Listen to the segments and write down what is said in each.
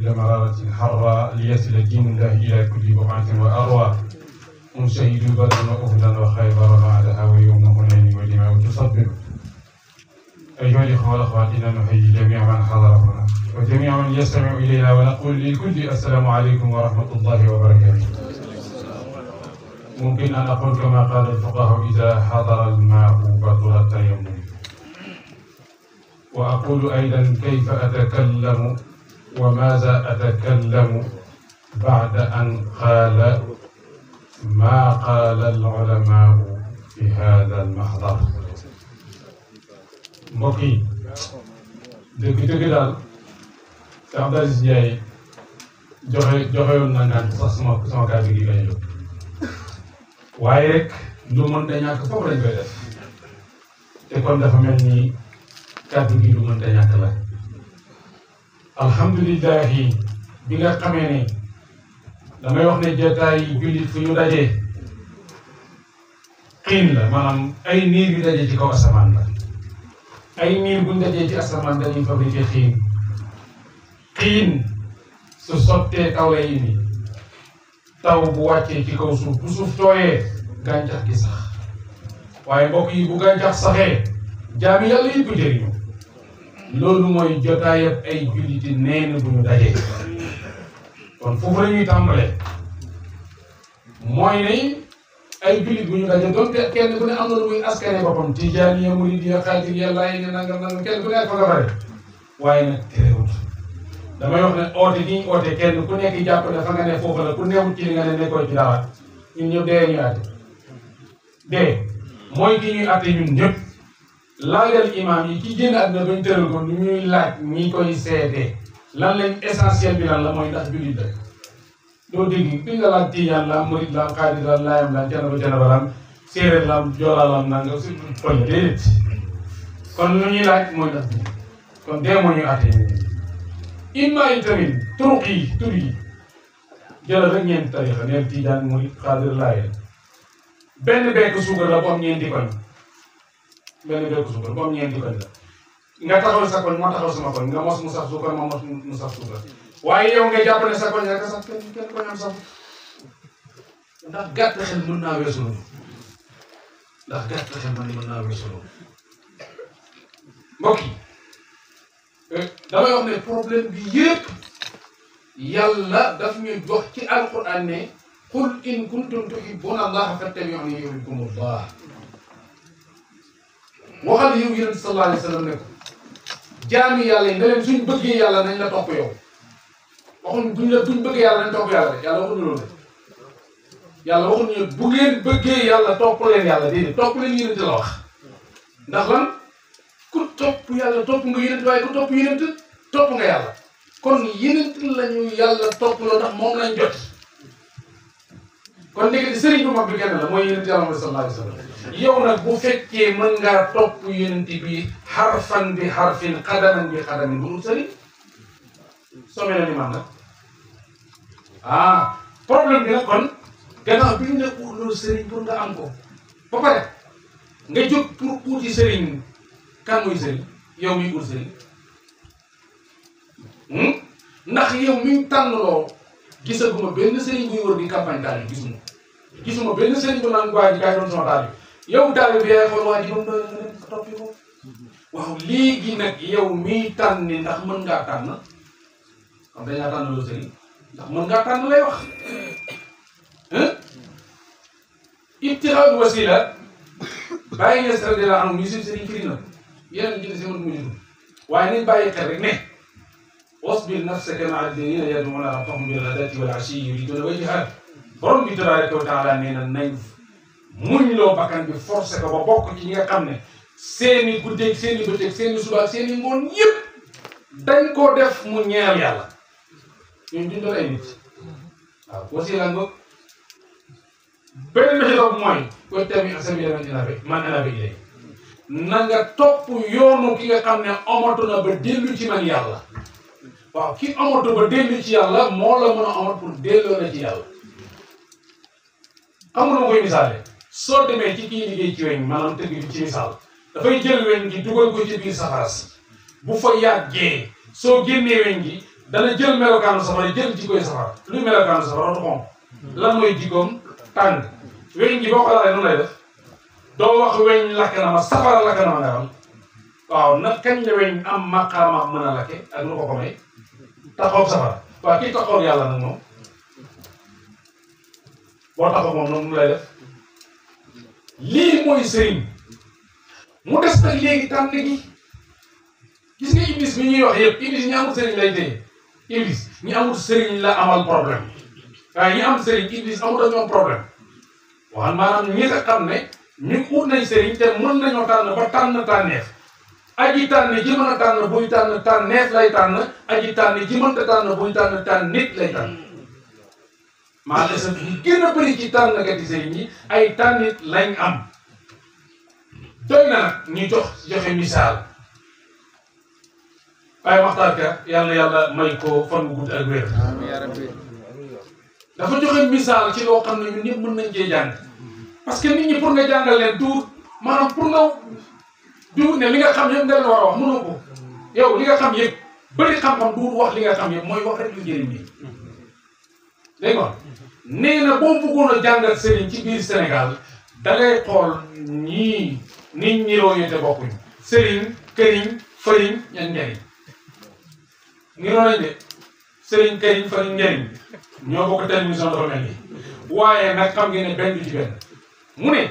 لمرارة حراء ليصل دين الله إلى كل بقعة وأروى منشهد بدر وأهلا وخيبر بعدها ويوم هنين ودماء تصبر. أيها الإخوة والأخوات إنا نحيي جميع من حضر هنا وجميع من يستمع إلينا ونقول للكل السلام عليكم ورحمة الله وبركاته. ممكن أن أقول كما قال الفقهاء إذا حضر الماء بطل التيمم، وأقول أيضا كيف أتكلم وماذا أتكلم بعد أن قال ما قال العلماء في هذا المحضر. mbokk yi dëgg daal Cheikh Abdou Aziz Ndiaye joxewoon na ngaan sax sama kàddu gi bañ a jóg waaye rek lu mën da ñàkk foofu lañ koy def te kon dafa mel ni kàddu gi lu mën da ñàkk la. alhamdulillahi bi nga xamee ne damay wax ne jotaay jullit fu ñu dajee xiin la, maanaam ay niir yu dajee ci kaw asamaan la. ay niir buñ dajee ci asamaan dañuy fabriqué xiin su sottee kaw lay indi taw bu wàccee ci kaw suuf bu suuf tooyee gàncax gi sax. waaye mbokk yi bu gàncax saxee jaami yàlla yëpp jëriñu. loolu mooy jotaayab ay julliti neen bu ñu dajee. kon foofu la ñuy tàmbalee mooy ne ay jullit bu ñu dajee doon kenn ku ne am na lu muy askane boppam tijaaniya muridiya xaadiriya laayeen nangam kenn ku ne ak fa nga bare. waaye nag terewut damay wax ne oote gi ñu oote kenn ku nekk jàpp ne fa nga ne foofu la ku newut ci li nga ne nekkoo ci dara ñun ñëpp dee ñuy àtte. dee mooy ki ñuy àtte ñun ñëpp. laajal imaam yi ki génn àdduna bañ tëral ko lu ñuy laaj ñi koy seetee lan lañ essentiel bi lan la mooy ndax jullit la. doo dégg bi nga laaj tijaan la murid la xaadir la laayam la canaba la séeréer la joolaa la nanga si pël déedéet. kon lu ñuy laaj mooy ndax jullit kon dee moo ñuy àtte ñu imma yi tamit turuq yi tur yi jëlal rek ñeenti tarixa neel tijaan murid xaadir laayam benn bekk suukar la bu am ñeenti koñ. benn bekk suukar bu am ñeenti koñ la nga taxaw sa koñ moo taxaw sama koñ nga mos mu sax suukar ma mos mu sax suukar waaye yow nga jàpp ne sa koñ rek sax kenn koñ am sax ndax gàtt xel mën naa weesu loolu ndax gàtt xel mën naa weesu loolu. mbokk yi damay wax ne problème bi yépp yàlla daf ñuy jox ci alquran ne qul in kuntum tuhibbuna allaha fattabi'uni yuhbibkumullah. waxal yow yonent sallallahu alayhi wa sallam ne ko jaami yàlla yi ne leen suñ bëggee yàlla nañ la topp yow. waxuñ buñ bëggee yàlla nañ topp yàlla de yàlla waxuñu loolu de yàlla waxuñu bu ngeen bëggee yàlla topp leen yàlla déedéet topp leen yonent la wax. ndax lan ku topp yàlla topp nga yonent waaye ku topp yonent topp nga yàlla. kon yonent lañu yàlla topp loo ndax moom lañ jot. kon léegi sëriñ bu mag bi kenn la mooy yonent yàlla Muhammad sallallahu alayhi wa sallam. yow nag bu fekkee mën ngaa topp yonent bi xarfan bi xarfin xadaman bi xadamin bu dul sëriñ somme na ni man nag problème bi nag kon gannaaw bi ñu ne loolu sëriñ pour nga am ko ba pare nga jóg pour uti sëriñ kan muy sëriñ yow miy ut sëriñ ndax yow miy tànnloo gisaguma benn sëriñ buy wër di campagne taal yi gisuma benn sëriñ bu naan waa ji kaay doon sama taal yi yow taal bi yaay xool waa ji moom doy nga dem toppi ko. waaw léegi nag yow miy tànni ndax mën ngaa tànn xam dañ laa tànn loo sëriñ ndax mën ngaa tànn lay wax ibtixaal wasila bàyyi nga sera de la am ñu suñ sëriñ firi na yeneen jënd si mën mu juddu waaye nañ bàyyi xel rek ne wasbir nafsaka ma'a alladhina yad'una rabbahum bil ghadati wal 'ashiyyi yuriduna wajhahu borom bi tabaaraka wa ta'ala nee na nañ muñ loo bakkan bi forcé ko ba bokk ci ñi nga xam ne seeni guddeeg seeni bëccëg seeni suba seeni ngoon yëpp dañ koo def mu ñeel yàlla ñun duñ doon ay nit waaw wasila nga beneen bi ci topp mooy wattabi' sabila man anaba ilayya na nga topp yoonu ki nga xam ne amatu na ba dellu ci man yàlla waaw ki amatu ba dellu ci yàlla moo la mën a amat pour delloo na ci yàlla. xam nga ma koy misaale soo demee ci kii liggéey ci weñ maanaam tëgg bi ci misaal dafay jël weñ gi dugal ko ci biir safara si bu fa yàggee soo génnee weñ gi dana jël melokaanu safara jël jikkoy safara luy melokaanu safara du xonq lan mooy jikkoom tàng weñ gi boo ko laalee nu lay def doo wax weñ lakk na ma safara lakk na ma nga xam waaw nag kañ la weñ am maqaama mën a lakke ak lu ko may taxaw safara waaw kii taxaw yàlla nag moom boo taxaw moom noonu nu lay def lii mooy sëriñ mu des nag léegi tànn gi gis nga iblis bi ñuy wax yëpp iblis ñi amul sëriñ lay téye iblis ñi amul sëriñ la amal problème waaye ñi am sëriñ iblis amul ak ñoom problème waaw maanaam ñi nga xam ne ñu ut nañ sëriñ te mën nañoo tànn ba tànn tànneef aji tànn ji mën a tànn buy tànn tànneef lay tànn aji tànn ji mënta tànn buy tànn tànn nit lay tànn maanaam sa ñu gën a bëri ci tànnkati sëriñ yi ay tànnit lañ am doy na nag ñu joxe misaal waaye Maxtaar Ka yàlla may ko fan bu gudd ak wér dafa joxe misaal ci loo xam ne ñun ñëpp mën nañ cee jàng parce que nit ñi pour nga jàngal leen tuur maanaam pour nga duur ne li nga xam yëpp nga leen war a wax mënoo ko yow li nga xam yëpp bëri xam-xam duur wax li nga xam yëpp mooy wax rek lu njëriñ nii dégg nga nee na boo bëggoon a jàngal sëriñ ci biir Sénégal da ngay xool ñii nit ñi roo te bokkuñ sëriñ këriñ fariñ ñan njariñ ngiroo nañ de sëriñ këriñ fariñ njariñ ñoo bokk télévision dafa mel ni waaye nag xam ngeen ne benn du ci benn mu ne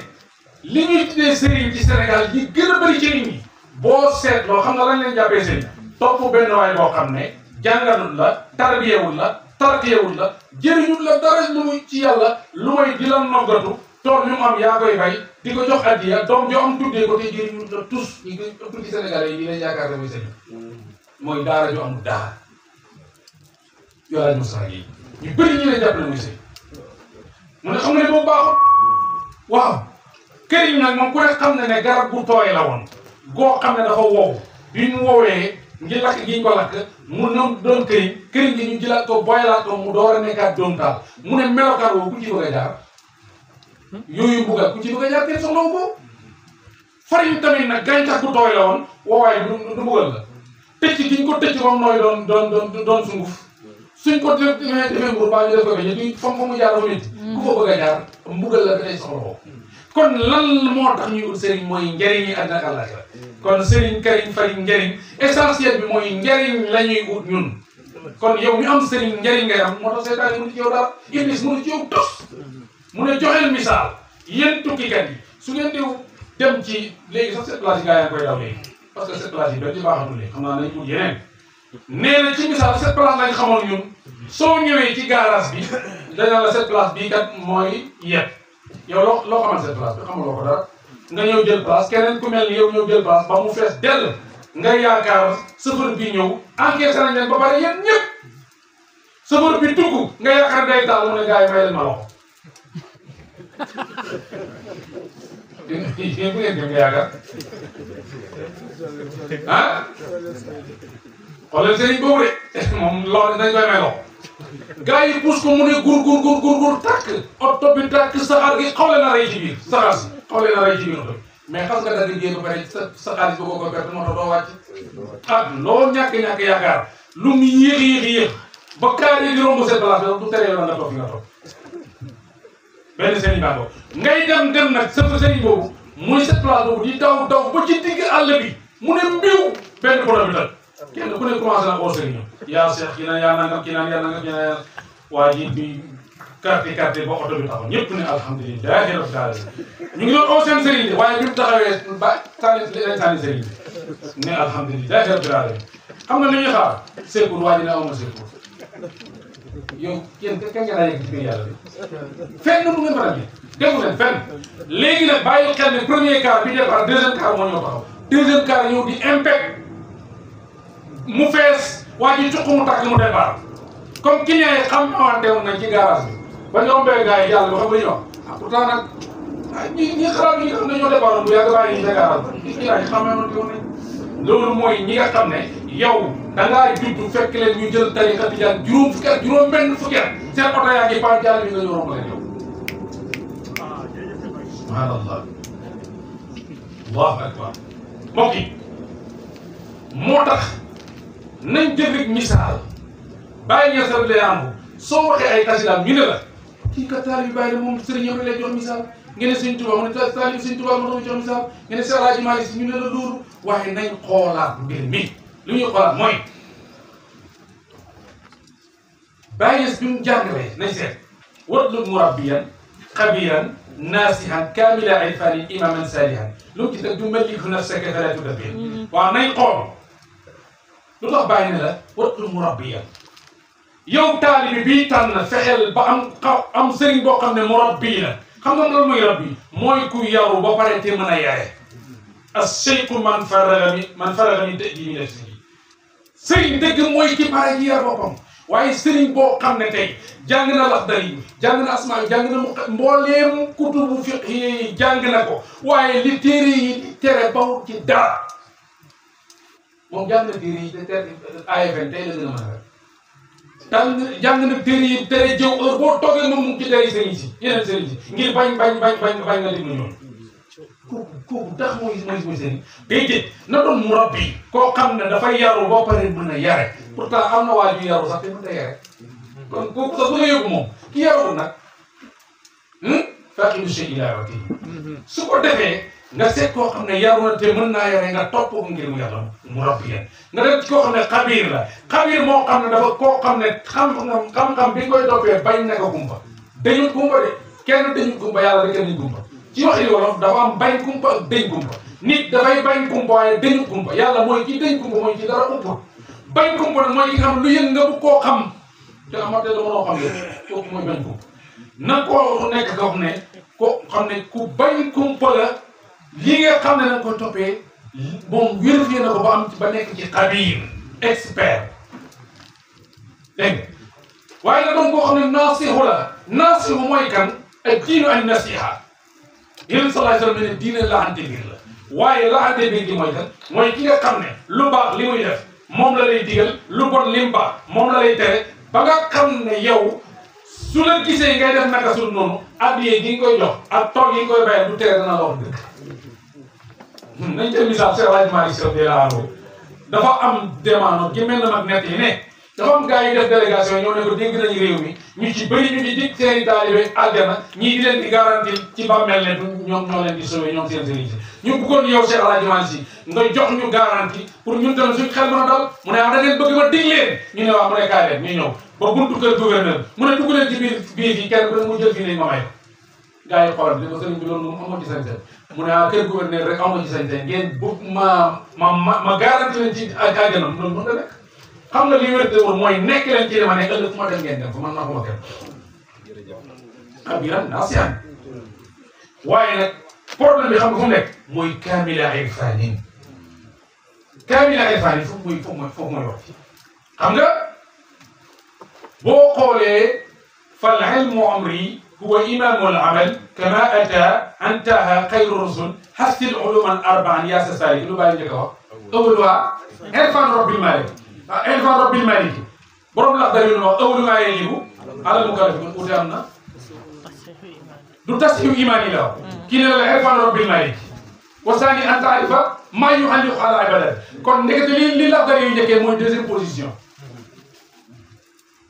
li ñuy tuddee sëriñ ci Sénégal yi gën a bëri ci nit ñi boo seetloo xam nga lañ leen jàppee sëriñ topp benn waay boo xam ne jàngalul la tarbiyewul la tartiyewul la jëriñul la dara lu muy ci yàlla lu may di la noggatu tool yu mu am yaa koy bay di ko jox addiya doom joo am tuddee ko te jëriñul la tous ñi gën ëpp ci Sénégalais yi di leen yaakaar ne muy sëriñ mooy daara joo amul daara yoo laaj Moussa yi ñu bëri ñu leen jàppale muy sëriñ mu ne xam nga ne boobu baaxul waaw këriñ nag moom ku ne xam ne ne garab bu tooy la woon goo xam ne dafa wow bi mu woowee ngir lakk gi ñu ko lakk mu doon këriñ gi ñu jëlaat ko boyalaat ko mu door a nekkaat doom taal mu ne melokaan woowu ku ci bëgg a jaar yooyu mbugal ku ci bëgg a jaar kenn soxlawu ko fariñ tamit nag gàncax bu tooy la woon woowaay du mbugal la tëcc gi ñu ko tëcc moom nooy doon sunguf suñ ko defee mburu baa ñu def ko ba ñu fa mu jaar dafa métti ku fa bëgg a jaar mbugal la ba tey soxla ko kon lan moo tax ñuy ut sëriñ mooy njëriñ yi àddina ak àllaaxira kon sëriñ këriñ fariñ njëriñ essentiel bi mooy njëriñ la ñuy ut ñun kon yow mi am sëriñ njëriñ ngay am moo tax seetaan yi mënu ci yow dara iblis mënu ci yow tos mu ne joxeel misaal yéen tukkikat yi su ngeen diw dem ci léegi sax cette place yi gaa yaa ngi koy daw léegi parce que cette place yi benn ci baaxatul léegi xam naa nañ ut yeneen nee na ci misaal cette place lañ xamoon ñun soo ñëwee ci garage bi dañaa la cette place bii kat mooy yet yow loo xamal cette place bi xamuloo ko dara nga ñëw jël place keneen ku mel ni yow ñëw jël place ba mu fees dell nga yaakaar chauffeur bi ñëw encaissé nañ leen ba pare yéen ñëpp chauffeur bi dugg nga yaakaar day taal mu ne gars yi may leen ma loxo yéen bu ngeen jëm nga yaakaar ah xoolal sëriñ boobu de moom loolu dañ koy may loxo gars yi pousse ko mu ne gur tàkk oto bi tàkk saxaar gi xawle na rey ci biir saxaar si xawle na rey ci biir oto bi mais xam nga dagg génn ba pare sa xaalis boo ko perte moo tax doo wàcc ak loo ñàkk yaakaar lu mu yéex ba kaar yi di romb seen place bi du teree la nga toog fi nga toog benn sëriñ baa boobu ngay dem nag sa sëriñ boobu muy cette place boobu di daw ba ci digg àll bi mu ne mbiw benn problème bi tal kenn ku ne commencé na oo sëriñam yaa seex kii naan yaa nangam kii naan yaa nangam kii naan yaa waa ji bi carte ba oto bi taxaw ñëpp ne alhamdulilah rabbil alamin ñu ngi doon oo seen sëriñ bi waaye bi mu taxawee ba sànni sëriñ bi ne alhamdulilah rabbil alamin xam nga li ñuy xaar secours waa ji ne amoon secours yow yéen kañ ngeen a yegg ci biir yàlla bi fenn mu ngeen faral di déggu leen fenn léegi nag bàyyi xel ne premier car bi départ deuxième car moo ñëw taxaw deuxième car ñëw di impact mu fees waa ji cuq mu tàkk mu départ comme client yi xam xamante woon nañ ci garage bi ba ñu rombee gars yi yàlla ba xam nga ñu wax ah pourtant nag ñi xalaat ñi nga xam ne ñoo départ bu yàgg bàyyi ñu ca garage ba ñi client yi xamante woon nañ loolu mooy ñi nga xam ne yow da ngaa juddu fekk leen ñu jël tariqa tijaan juróom fukki at juróom benn fukki at seen oto yaa ngi pan jàll bi nga ñu romb leen yow subhanallah allahu akbar mbokk yi moo tax nañ jël rek misaal bàyyi ña sa lee am soo waxee ay xasidaam ñu ne la kii kat taalibe Baay la moom sëriñam la lay jox misaal nga ne Sëriñ Tuubaa mu ne taalibe Sëriñ Tuubaa ma doon jox misaal nga ne Seex Alaaji Maalik Si ñu ne la loolu waaye nañ xoolaat mbir mi lu ñuy xoolaat mooy Baay Ñas bi mu jàngalee nañ seet watlub murabbiyan xabiran naasihan kaamila irfani imaman saalihan lu mu ci teg du malliku nafsaka fala tudabbir waaw nañ xool lu tax bàyyi ne la watlub murabbiyan yow taalibi bii tànn fexeel ba am sëriñ boo xam ne murabbi la xam nga loolu mooy rabbi mooy ku yaru ba pare te mën a yare as-shaykhu man faraga min ta'dibi nafsihi sëriñ dëgg mooy ki pare ci yar boppam waaye sëriñ boo xam ne tey jàng na Laxdari jàng na Asmaa jàng na mbooleem kutubu fiqh yi jàng na ko waaye li téere yi di tere bawut ci dara moom jàng na téere yi te tere AFN tey la gën a mën a jàng na téere yi tere jëw heure boo toogee moom mu ngi ci tere sëriñ si yeneen sëriñ si ngir bañ nga déglu ñoom kooku tax mooy sëriñ déedéet na doon murabbi koo xam ne dafay yaru boo pare mën a yare pourtant am na waa ju yaru sax te mën a yare kon kooku sax bu la yóbbu moom ki yaru nag faqidu shay ila wati su ko defee nga seet koo xam ne yaru na te mën naa yare nga topp ko ngir mu yàlla murabbi nga def ci koo xam ne xabiir la xabiir moo xam ne dafa koo xam ne xam-xam bi koy toppee bañ na ko gumba dañu gumba de kenn dañu gumba yàlla rek dañu gumba ci waxi wolof dafa am bañ kumpa ak dëñ kumpa nit dafay bañ kumpa waaye dëñu kumpa yàlla mooy ci dëñ kumpa mooy ci dara umput bañ kumpa nag mooy ki nga xam lu yëg nga bu koo xam te amate la mënoo xam yéen kooku mooy bañ kumpa na koo nekk koo xam ne ko xam ne ku bañ kumpa la li nga xam ne nañ ko toppee moom vérifié na ko ba am ba nekk ci xabiir expert dégg nga waaye nag doon koo xam ne naasihu la naasihu mooy kan ak diinu an nasiha yéen sallallahu alayhi wa sallam ne diine laante biir la waaye laante biir gi mooy kan mooy ki nga xam ne lu baax li muy def moom la lay digal lu bon lim baax moom la lay tere ba nga xam ne yow su la gisee ngay def naka sul noonu addiyee gi nga koy jox ak tool yi nga koy bayal du tere dana la wax dëgg nañ jël misaal Seex Alaaji Maalik Si radiyallaahu anhu dafa am demande gi mel na mag nett yi ne dafa am gars yi def délégation ñoo ne ko dégg nañu réew mi ñu ci bëri ñu ngi dig seeni taalibe aljana ñii di leen di garanti ci bàmmeel ne ñoom ñoo leen di sauvé ñoom seen sëriñ si ñu bëggoon yow Seex Alaaji Maalik Si nga jox ñu garanti pour ñun tamit suñ xel mën a dal mu ne da ngeen bëgg ma dig leen ñu ne waaw mu ne kaay leen ñu ñëw ba buntu kër gouverneur mu ne dugg leen ci biir fii kenn ku ne mu jël fii ne ma may gars yi xoolal bi ko sëriñ bi loolu moom amoo ci sañ-sañ mu ne kër gouverneur rek amoo ci sañ-sañ ngeen bëgg ma garanti leen ci àjjana loolu mën nga nekk xam nga li wér te wóor mooy nekk leen ci dama ne ëllëg fu ma dem ngeen dem fa man naa ko ma kenn xabiran naasihan waaye nag problème bi xam nga fu mu nekk mooy kaamila irfanin foofu mooy wax xam nga boo xoolee fal ilmu amri huwa imamu al amal kama ata antaha xayru rusul hasil uluman arbaan yaa sa saalik lu bàyyi njëkk a wax awwaluha irfan rabbil malik irfan rabbil malik borom Laxdari lu wax awwalu maa yajibu alal mukallaf uute am na du tasxiu imaan yi la wax kii ne la irfan rabbil malik wa saani an taarifa maa yuxalliqu ala ibadat kon ndekete li Laxdari yu njëkkee mooy deuxième position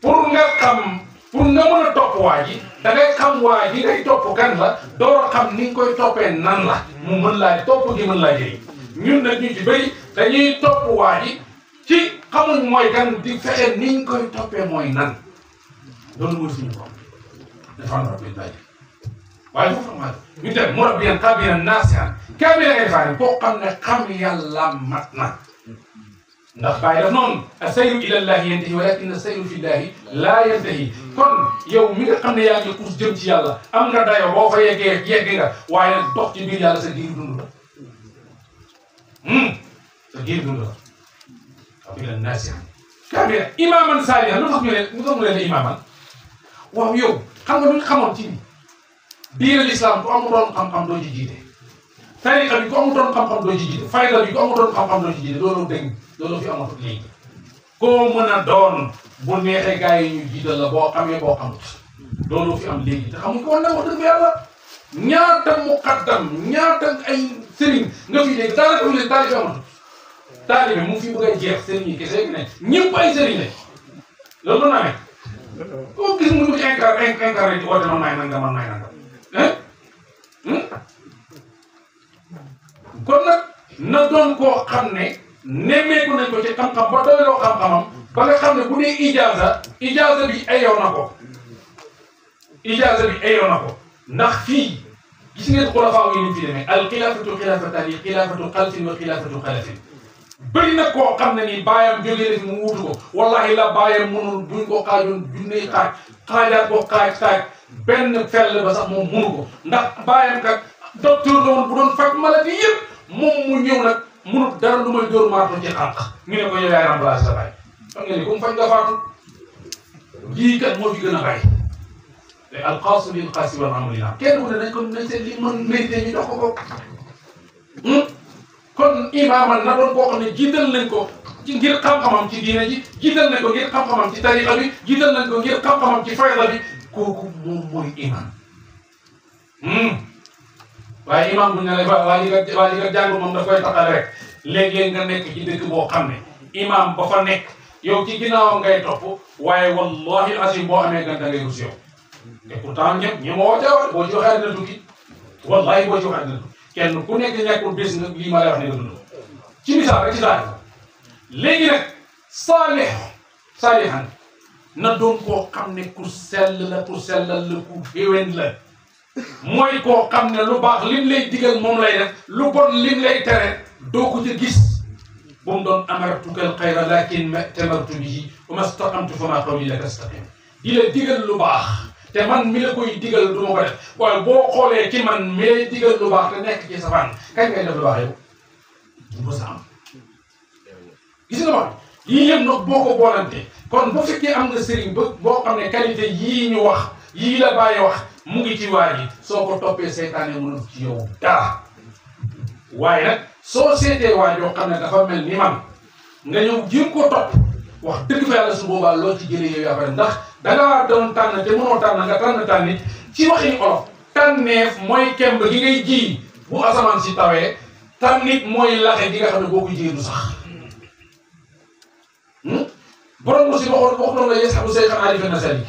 pour nga mën a topp waa ji da ngay xam waa ji ngay topp kan la door a xam ni nga koy toppee nan la mu mën laa topp gi mën laa jëriñ ñun nag ñu ci bëri dañuy topp waa ji ci xamuñ mooy kan di fexe ni ñu koy toppee mooy nan loolu mooy suñu bopp dafa rabbil malik waaye foofu ma ñu dem murabbiyan xabiran naasihan kaamilan irfaanan koo xam ne xam yàlla mat na ndax bàyyi daf noonu as-sayru ila llahi yantahi walakin as-sayru fi llahi laa yantahi kon yow mi nga xam ne yaa ngi kus jëm ci yàlla am nga dayo boo fa yegg nga waaye nag dox ci biir yàlla sa giir dund la sa giir dund la xabiran naasihan kaamilan imaaman saalihan lu tax mu leen imaaman waaw yow xam nga lu ñu xamoon ci diine l'islam ku amutoon xam-xam doo ci jiite tariqa bi ku amutoon xam-xam doo ci jiite fayda bi ku amutoon xam-xam doo ci jiite loolu dëgg loolu fi amatul léegi koo mën a doon bu neexee gars yi ñu jiital la boo xamee boo xamut loolu fi am léegi te xamuñ ko woon nag wax dëgg yàlla ñaata muqaddam ñaata ay sëriñ nga fi léegi daanaka fi léegi taalibe amatul taalibe mu fi bëgg a jeex sëriñ yi kese ne ñëpp ay sëriñ lañ loolu mën naa nekk koo gis mu incarné ci woote man maay nangam kon nag na doon koo xam ne nemmeeku nañ ko ci xam-xam ba doyloo xam-xamam ba nga xam ne bu dee ijaaza bi ayoo na ko ndax fii gis ngeen xulafaa yi ni fi demee al xilaafatu xilaafataani xilaafatu xalfin wa xilaafatu xalafin bëri na koo xam ne nii baayam jógee na fi mu wuutu ko wallahi la baayam mënul buñ ko xaajoon junney xaajaat ko xaaj benn fell ba sax moom mënu ko ndax baayam kat docteur la woon bu doon faj maladie yëpp moom mu ñëw nag mënut dara lu may dóor marto ci xàq ñu ne ko yow yaay remplacé sa baay xam nga ni comme faj nga faatu lii kat moo fi gën a bàyyi te alxaasu lil xaasi wal amali naam kenn ku ne nañ seen li mën mérité ñu dox ko kon imaaman na doon koo xam ne jiital nañ ko ci ngir xam-xamam ci diine ji jiital nañ ko ngir xam-xamam ci tariqa bi jiital nañ ko ngir xam-xamam ci fayda bi kooku moom mooy imaam waaye imaam bu ñu ne la waa ji nga jàng moom daf koy taxal rek léegi nga nekk ci dëkk boo xam ne imaam ba fa nekk yow ci ginnaawam ngay topp waaye wallahi asim boo amee ganta ngay rus yow te pourtant ñëpp ñi ma woote boo ci waxee dina tukki wallahi boo ci waxee dina tukki kenn ku nekk ñàkkul bés nga lii ma lay wax ne nga dund ci misaal rek ci saa léegi nag saalihan na doon koo xam ne ku sell la ku sellal la ku xéwén la mooy koo xam ne lu baax lim lay digal moom lay def lu bon lim lay tere doo ko ca gis bu mu doon amartuka al xayra lakin ma tamartu bihi wa ma staqamtu fa ma qawli laka staqim di la digal lu baax te man mi la koy digal du ma ko def waaye boo xoolee ci man mi lay digal lu baax te nekk ci safaan kañ ngay def lu baax yow du ko sa am gis nga wax yii yëpp nag boo ko boolante kon bu fekkee am nga sëriñ ba boo xam ne qualité yii ñu wax yii la bàyyi wax mu ngi ci waa ji soo ko toppee seytaane mënul ci yow dara waaye nag soo seetee waa joo xam ne dafa mel ni man nga ñëw jéem koo topp wax dëgg fa yàlla su boobaa loo ci jëlee yow yaa pare ndax dangaa doon tànn te mënoo tànn nga tànn ci waxi olof tànneef mooy kemb gi ngay ji bu asamaan si tawee tànnit mooy laxe gi nga xam ne boo ko jiyee du sax borom mu si waxoon la yashabu sayxan arifa nasalik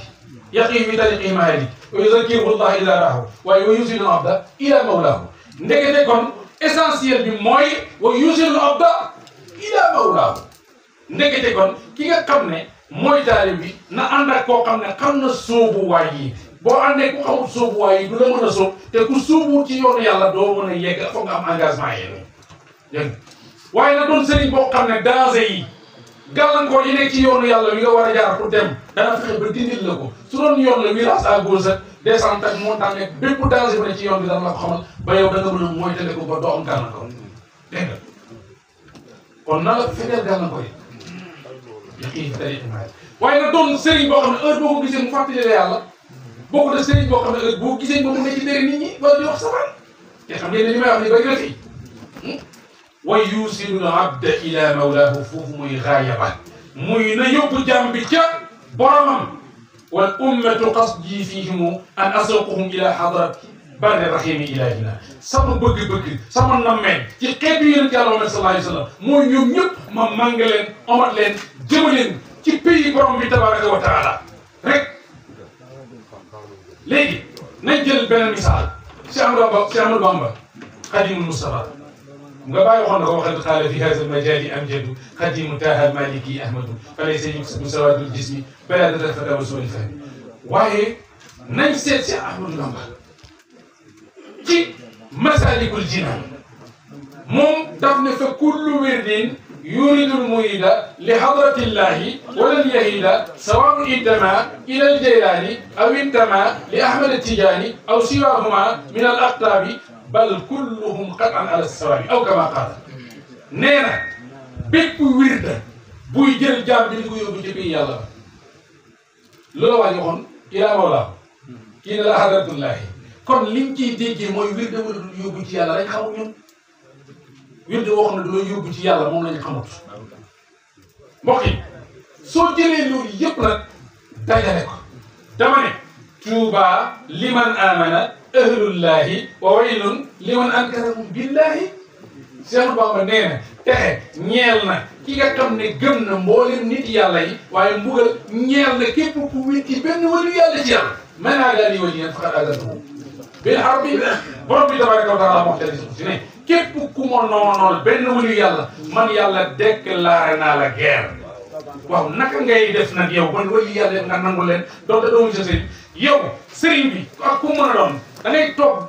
yaqi fi tariqi mahalik wa yuzakkiruhu llah ila rahu waaye wa yusilu abda ila mawlahu ndekete kon essentiel bi mooy wa yusilu abda ila mawlahu ndekete kon ki nga xam ne mooy taalib bi na ànd ak koo xam ne xam na sóobuwaay yi boo àndee ku xamul sóobuwaay yi du la mën a sóob te ku sóobu ci yoonu yàlla doo mën a yegg foog nga am engagement yi dégg waaye na doon sëriñ boo xam ne danger yi gàllankoor yi nekk ci yoonu yàlla wi nga war a jaar pour dem dana fexe ba dindil la ko su doon yoon la virage à gauche ak descente ak montagne ak bépp danger bu ne ci yoon bi dana la ko xamal ba yow da nga mën a moytale ko ba doo am gàllankoor dégg nga kon na la fexeel gàllankoor yi waaye nag doon sëriñ boo xam ne heure boo ko gisee mu fàttali la yàlla boo ko def sëriñ boo xam ne heure boo gisee moom mu ne ci dëri nit ñi wala di wax safaan te xam ngeen ne li may wax ni bëri na fi wa yusilu abda ila mawlaahu foofu muy gaayaba muy na yóbbu jàmm bi ca boromam wal ummatu qasdi fihimu an asuquhum ila hadrat barri rahimi ilahina sama bëgg-bëgg sama nammeel ci xeetu yonent yàlla Muhammad sallallahu alayhi wa sallam mooy ñoom ñëpp ma màng leen omat leen jëmaleen ci pays borom bi tabaraka wa taala rek léegi nañ jël beneen misaal Cheikh Ahmadou Bamba Xadimul Mustafa nga bàyyi waxoon na ko waxal xaala fi hada almajali amjadu xadimu taha almaliki ahmadu fa laysa yuksabu sawadul jismi baladata fata wa suul fahmi waaye nañ seet si Ahmadou Bamba ci masalikul jinaan moom daf ne fa kullu wirdin yuridul murida li hadratillahi walan yahida sawaun intama ila aljaylaani aw intama li ahmad tijani aw siwahuma min al aqtabi bal kulluhum qatan ala sawabi aw kama qaala nee na bépp wirda buy jël jaam bi di ko yóbbu ci biir yàlla loolu waa ji waxoon ilaa mawlaa kii ne la hadratullahi kon liñ ciy déggee mooy wirda wala du yóbbu ci yàlla lañ xamul ñun wirda woo xam ne du yóbbu ci yàlla moom lañ xamut mbokk yi soo jëlee loolu yëpp nag dajale ko dama ne tuuba liman amana ahlullahi wa waylun liman ankarahum billahi Cheikh Bamba nee na texe ñeel na ki nga xam ne gëm na mboolem nit yàlla yi waaye mbugal ñeel na képp ku wét ci benn wàllu yàlla ci yàlla mën naa daal di wàññi yéen faqat àggatoo bil harbi borom bi tabaraka wa taala moo tali suuf si ne képp ku ma noonool benn wàllu yàlla man yàlla déclaré naa la guerre. waaw naka ngay def nag yow ban wàllu yàlla nga nangu leen doonte doomu sa sëriñ yow sëriñ bi ak ku mën a doon da ngay toog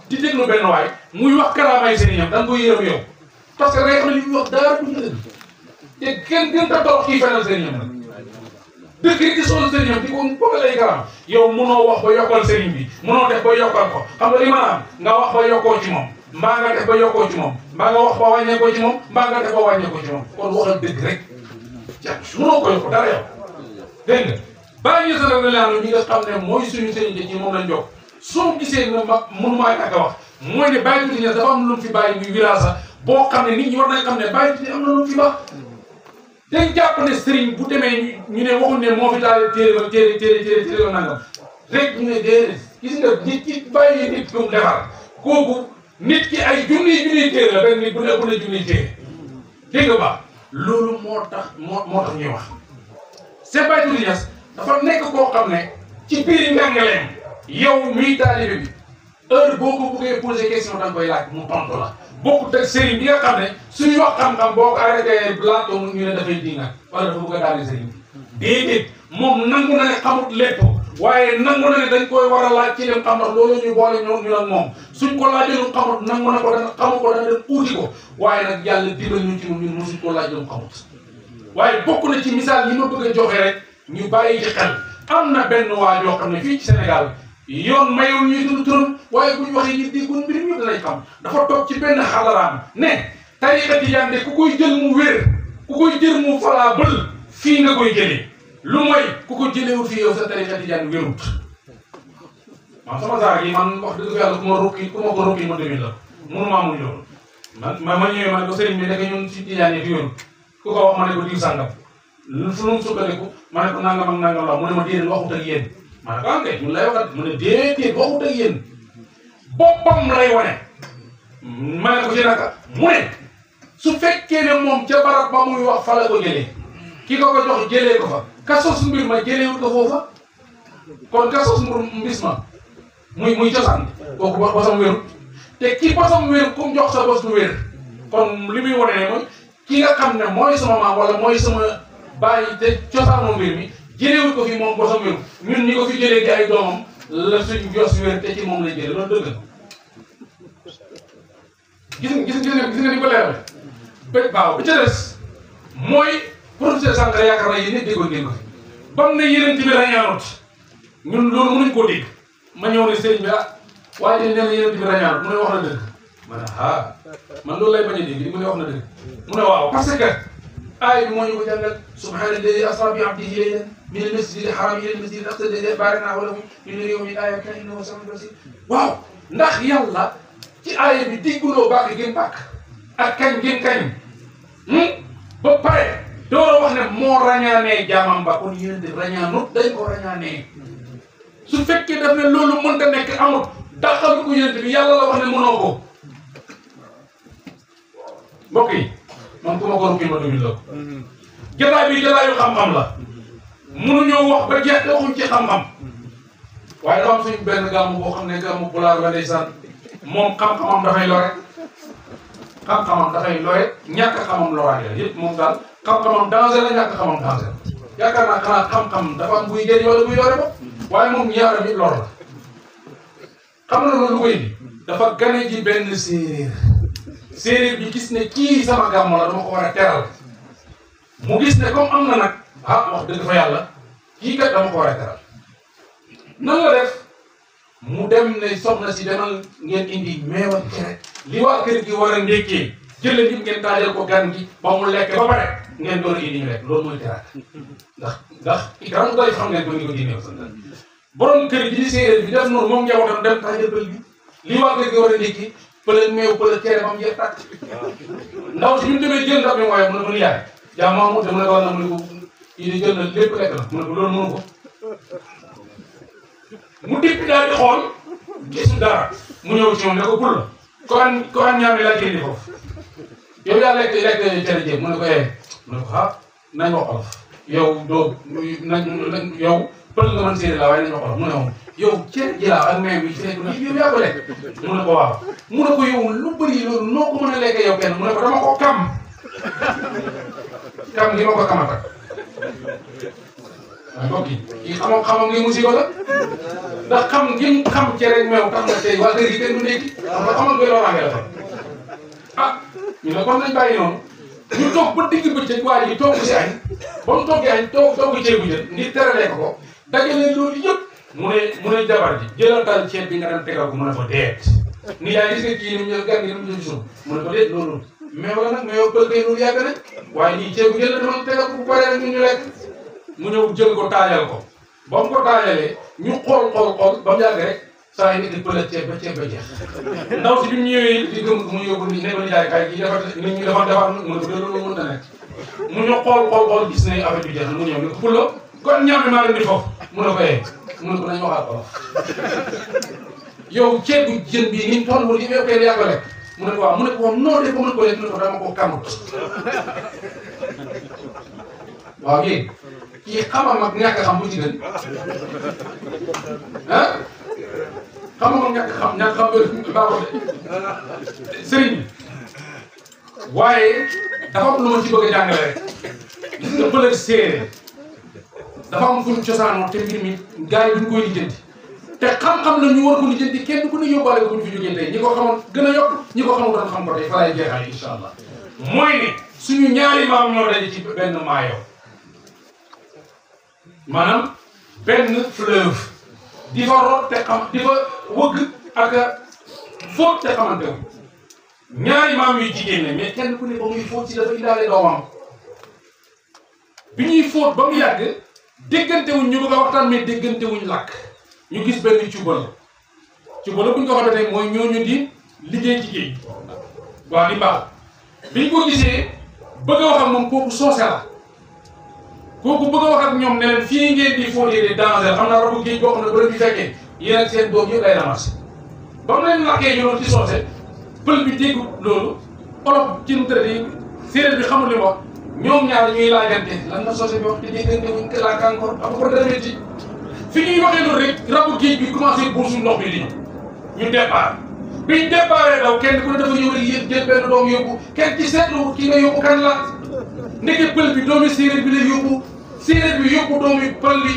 di déglu benn waay muy wax karaamaay sëriñam da nga koy yërëm yow parce que da ngay xam ne li muy wax dara du dëgg te kenn gën ta toog kii fenal sëriñam nag dëkk yi di soxla sëriñam di ko bëgg lay karaam yow munoo wax ba yokkal sëriñ bi munoo def ba yokkal ko xam nga li maanaam nga wax ba yokkoo ci moom mbaa nga def ba yokkoo ci moom mbaa nga wax ba wàññeekoo ci moom mbaa nga def ba wàññeekoo ci moom kon waxal dëgg rek munoo ko yokk dara yow dégg nga bàyyi sa dara laanu ñi nga xam ne mooy suñu sëriñ de ci moom lañ jox soo gisee ne ma mënumaa ñàkk a wax mooy ne Baye Tuuti Ñas dafa am lu mu fi bàyyi muy village boo xam ne nit ñi war nañ xam ne Baye Tuuti am na lu mu fi baax dañ jàpp ne sëriñ bu demee ñu ne waxuñ ne moo fi taal téere ba téere nangam rek ñu ne déedéet gis nga nit ki bàyyi nit ku mu defar kooku nit ki ay junniy téere la benn nit bu ne junniy téere dégg nga baax loolu moo tax ñuy wax c'est Baye Tuuti Ñas dafa nekk koo xam ne ci biir njàngaleem yow miy taalibe bi heure boo ko bëggee poser question da nga koy laaj mu tontu la bokkut ak sëriñ bi nga xam ne suñu wax xam-xam boo ko arrêté laajtoo mu ñu ne dafay dinga wala dafa bëgg a daal di sëriñ bi déedéet moom nangu na ne xamut lépp waaye nangu na ne dañ koy war a laaj ci leen xam ndax loolu ñu boole ñu ak moom suñ ko laajee lu xamut nangu na ko dana xamu ko dana dem uuti ko waaye nag yàlla dimbal ñu ci ñun mosuñ ko laaj lu xamut waaye bokk na ci misaal yi ma bëgg a joxe rek ñu bàyyi ci xel am na benn waa joo xam ne fii ci Sénégal yoon mayul ñuy tudd turam waaye bu ñu waxee ñu déggoon mbir mi danañ xam dafa toog ci benn xalaraam ne tariqa tijaan de ku koy jël mu wér ku koy jël mu falaa bël fii nga koy jëlee lu mooy ku ko jëlewul fii yow sa tariqa tijaan wérut man sama saar yi man wax dëgg yàlla ku ma ko rokki ma demit la mënu maa muñ loolu ma ñëwee ma ne ko sëriñ bi nekk ñun si tijaan yi fi wérut ku ko wax ma ne ko diw sàngam fu mu sukkandiku ma ne ko nangam ak nangam la mu ne ma déedéet waxut ak yéen ma ne ko am kay mun lay waxat mu ne déedéet waxut ak yéen boppam lay wane ma ne ko ci naka mu ne su fekkee ne moom ca barab ba muy wax fa la ko jëlee ki ko jox jëlee ko fa ka sos mbir ma jëleewut ko foofa kon ka sos mbis ma muy cosaan kooku bosam wérut te ki bosam wér ku mu jox sa bos du wér kon li muy wane ne mooy ki nga xam ne mooy sama maam wala mooy sama bàyyi te cosaanu mbir mi jëleewut ko fi moom bosam wér ñun ñi ko fi jëlee di ay doomam la suñ jos wér te ci moom lay jëlee loolu dëgg gis nga ni ko leeral waaw bi ca des mooy professeur Sankara yaakaar naa yéen ñëpp déggoon ngeen ko fi bam ne yeneen bi rañaanut ñun loolu mënuñ koo dégg ma ñëw ne sëriñ bi waaye nee na yeneen bi rañaanut mu ne wax na dëgg ma ne man loolu lay bañ a dégg mu ne wax na dëgg mu ne waaw parce que aay bi moo ñu ko jàngal subhaanalladi asra bi abdihi laylan min al-masjidi al-haram ila al-masjidi al-aqsa alladi barakna lahu linuriyahu min ayatina innahu samiun basir waaw ndax yàlla ci aaya bi digguloo bàkk gën bàkk ak kañ gën kañ ba pare door a wax ne moo rañaanee jaamam ba kon yéen di rañaanut dañ ko rañaanee su fekkee daf ne loolu mënta nekk amut dàqal ko yéen bi yàlla la wax ne mënoo ko mbokk yi man ku ma ko rukki ma duñu la jotaay bi jotaayu xam-xam la mënuñoo wax ba jeex waxuñ ci xam-xam waaye dafa am suñu benn gàmmu boo xam ne gàmmu pulaar la ndeysaan moom xam-xamam dafay lore ñàkk xamam loraange la yëpp moom daal xam-xamam danger la ñàkk xamam danger yaakaar naa xanaa xam-xam dafa am buy jëriñ wala buy lore ko waaye moom ñaaram it lor la xam na loolu lu koy indi dafa gane ji benn séeréer bi gis ne kii sama gàmmu la dama ko war a teral mu gis ne comme am na nag wax dëgg fa yàlla kii kat dama ko war a teral nan la def mu dem ne soxna si demal ngeen indi meew ak cere li waa kër gi war a ndékkee jël leen ngeen taajal ko gan gi ba mu lekk ba pare ngeen door a indi ñu lekk loolu mooy teraanga ndax ikram doy xam ngeen ko ni ko diineew sant borom kër gi di séeréer bi def noonu moom njabootam dem taajal bël bi li waa kër gi war a ndékkee pële meew pële cere ba mu jeex tàkk ndaw si bi mu demee jël ndab mi waaye mu ne ko ni yaay jaa maamu te mu ne ko war na mu ne ko kii di jël na lépp lekk na mu ne ko loolu mënu ko mu dikk daal di xool gisul dara mu ñëw ci moom ne ko bul la ko an ñaame laa jëndi foofu yow yaa lekk cere jéem mu ne ko mu ne ko ah nañ wax olof yow doo yow pël nga mën séeréer la waaye nañ wax olof mu ne moom yow cere ji laa ak meew bi fi nekk yow yaa ko lekk mu ne ko waaw mu ne ko yow lu bëri loolu noo ko mën a lekkee yow kenn mu ne ko dama ko kam gi ma ko kamata waaye mbokk yi kii xamam ngi musiba la ndax xam ngeen xam cere meew tax na tey waa kër gi kenn du ndékki xam nga xamal koy looraange la tam ah ñu ne kon nañ bàyyi noonu ñu toog ba digg bëccëg waa ji toog si añ ba mu toggee añ togg ceebu jën ngir teralee ko dajale loolu yëpp mu ne jabar ji jëlatal ceeb bi nga dem tegal ko mu ne ko deet ni yaa gis nga kii ni mu gan gi ni mu jëm suuf mu ne ko deet loolu meew la nag meew pël kay loolu yàgg nañ waaye lii ceebu jën la dama tegal ko bu paree rek ñu lekk mu ñëw jël ko taajal ko ba mu ko taajalee ñu xool ba mu yàgg rek saa yi nit di pële ceeb ba jeex ndaw si bi mu ñëwee di gëm mu yóbbu ni ne ko jaay kay kii dafa nit ñi dafa mu ne ko de loolu mën na nekk mu ñu xool gis ne affaire bi jeex na mu ñëw ne ko pulo kon ñaam bi maa leen di foofu mu ne ko mu ne ko nañ waxaat olof yow ceebu jën bii ni mu toll wala yow kay yaa ko lekk mu ne ko waaw mu ne ko waaw noo def ko mën ko lekk mu ne ko dama ko kamut waaw yéen kii xamam ak ñàkk xam bu ci gën ah xamam ak ñàkk xam baaxul de sëriñ bi waaye dafa am lu ma ci bëgg a jàngale rek gis nga pël ak séeréer dafa am fu ñu cosaanoo te mbir mi gars yi duñ koy lijjanti te xam-xam la ñu war ko lijjanti kenn ku ne yóbbaale ko bu ñu fi jógee tey ñi ko xamoon gën a yokk ñi ko xamul doon xam ko tey fa lay jeexale incha allah mooy ne suñu ñaari maam ñoo daje ci benn maayo maanaam benn fleuve di fa root te xam di fa wëgg ak fóot te xamante wu ñaari maam yu jigéen ne mais kenn ku ne ba muy fóot ci dafa indaale doomam bi ñuy fóot ba mu yàgg déggante wuñ ñu bëgg a waxtaan mais déggante wuñ làkk ñu gis benn cubal bu ñu ko xamee tey mooy ñooñu di liggéey ci géej waa di mbaax biñ ko gisee bëgg a wax ak moom kooku soose la kooku bëgg a wax ak ñoom ne leen fii ngeen di fóotee de danger xam naa rabu géej boo xam ne ba leen fi fekkee yéen ak seen doom yëpp lay ramassé ba mu leen lakkee ñu doon ci soose pël bi déggu loolu olof ci nu tëddee séeréer bi xamul li mu wax ñoom ñaar ñuy laajante lan la soose bi wax te déggante wuñ ko laaka encore am ko dara métti fi ñuy waxee loolu rek rabu géej bi commencé buusu ndox bi di ñu départ biñ déparé daw kenn ku ne dafa ñëw rek yéen jël benn doom yóbbu kenn ci seetlu ki nga yóbbu kan la ndeke pël bi doomi séeréer bi lay yóbbu séeréer bi yóbbu doomi pël bi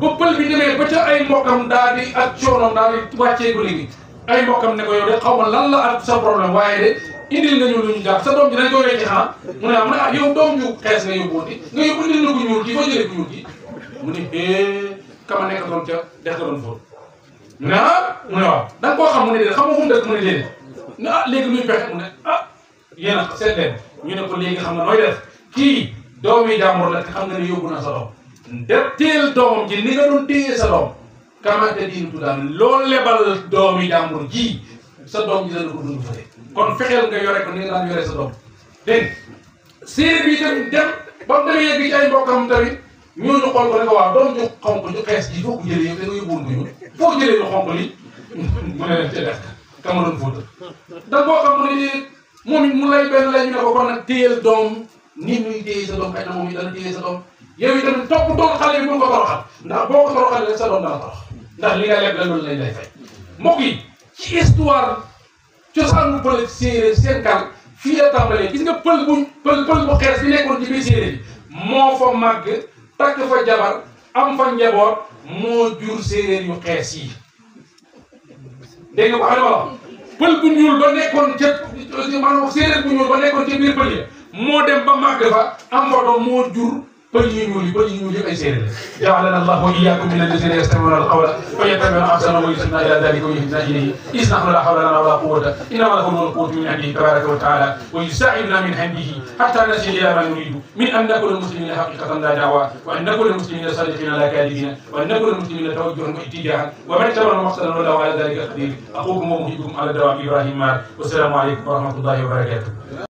ba pël bi demee ba ca ay mbokkam daal di ak coonoom daal di wàccee ko léegi ay mbokkam ne ko yow de xaw ma lan la ak sa problème waaye de indil nga ñu lu ñu jàpp sa doom ji dañ ko wecci xanaa mu ne ah yow doom ju xees nga yóbbu woon nga yóbbu indil na ko ñuul kii foo jëlee ko ñuul kii mu ne kama nekk doon ca dex nga doon fóot mu ne mu ne waaw da nga koo xam mu ne déedéet xam nga fu mu dëkk mu ne déedéet ne léegi luy pexe mu ne yéen a seet leen ñu ne ko léegi xam nga nooy def kii doomi jàmbur la te xam nga ne yóbbu na sa doom def teel doomam ji ni nga doon téye sa doom kamante diinu tuddaan loo lebal doomi jàmbur ji sa doom ji dana ko dund fële kon fexeel nga yore ko ni nga daan yore sa doom dégg séeréer bi tamit dem ba mu demee yegg ci ay mbokkam tamit ñooñu xool ko ne ko waaw doom ju xonk ju xees ji foo ko jëlee yow da nga yóbbuwoon ko ñun foo jëlee lu xonk li mu ne leen ca def ka ma doon fóotal da boo xam mu ne moom it mu lay benn lay ñu ne ko kon nag téyel doom ni muy téye sa doom xëy na moom it dana téye sa doom yow itamit topp doon xale bi bu ko toroxal ndax boo ko toroxalee rek sa doom dana torox ndax li nga leb la loolu lañ lay fay mbokk yi ci histoire cosaanu pël séeréer seen kan fii la tàmbalee gis nga pël bu xees bi nekkoon ci biir séeréer bi moo fa màgg takk fa jabar am fa njaboot moo jur séeréer yu xees yi dégg nga ko xam ne wala pël bu ñuul ba nekkoon ca maanaam séeréer bu ñuul ba nekkoon ca biir pël yi moo dem ba màgg fa am fa doom moo jur pël yu ñuul yëpp ay séeréer ja'alana Allahu wa iyyakum min alladhina yastami'una al-qawla fayattabi'una ahsanahu wa yuhsina ila dhalika wa yuhdina ilayhi iz nahnu la hawla lana wa la quwwata illa billah min indihi tabaraka wa ta'ala wa yusa'iduna min indihi hatta nasiya ila ma nuridu min an nakuna muslimina haqiqatan la da'wa wa an nakuna muslimina sadiqina la kadhibina wa an nakuna muslimina tawajjuhan wa ittijahan wa man tabana maqsadan wallahu ala dhalika qadir aqulukum wa muhibbukum ala dawam Ibrahim Mar wa assalamu alaykum wa rahmatullahi wa barakatuh